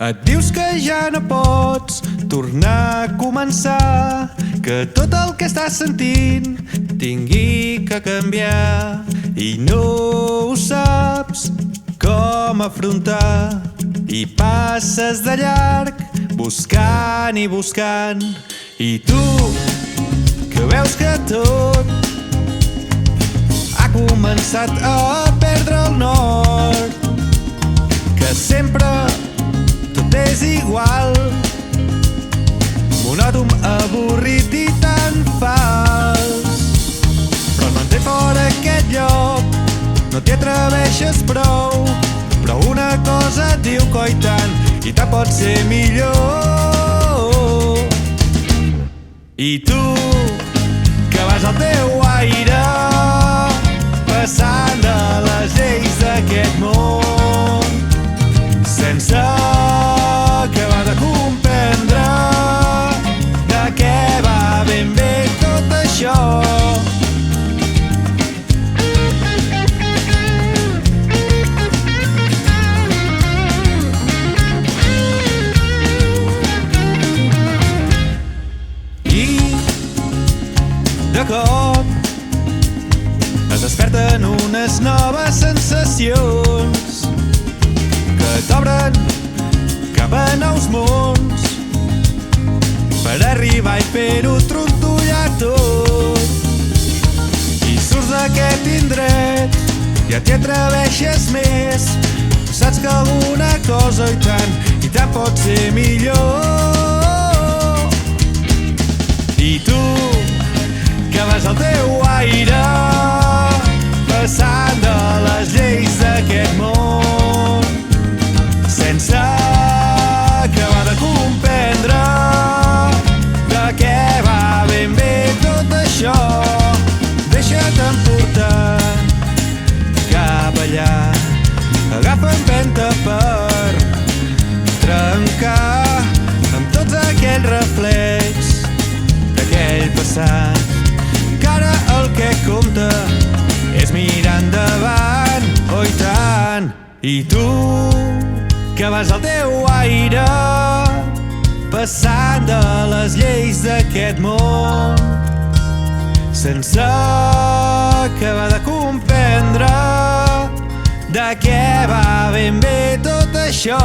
Et dius que ja no pots tornar a començar, que tot el que estàs sentint tingui que canviar i no ho saps com afrontar i passes de llarg buscant i buscant. I tu, que veus que tot ha començat a perdre el nord, que sempre tot és igual, monòton, avorrit i tan fals. Però et manté fora aquest lloc, no t'hi atreveixes prou, però una cosa et diu coi tant, i tant pot ser millor. I tu, que vas al teu aire, passant de les lleis d'aquest món, sense acabar de comprendre de què va ben bé tot això. De cop es desperten unes noves sensacions que t'obren cap a nous mons per arribar i fer-ho trontollar tot. I surts d'aquest indret, ja t'hi atreveixes més, saps que alguna cosa i tant pot ser millor. I tu, que vas al teu aire, passant de les lleis d'aquest món, sense acabar de comprendre de què va ben bé tot això. Deixa't emportar cap allà, agafa empenta per trencar amb tots aquells reflex d'aquell passat. Ara el que compta és mirar endavant, oh i tant. I tu, que vas al teu aire, passant de les lleis d'aquest món, sense acabar de comprendre de què va ben bé tot això.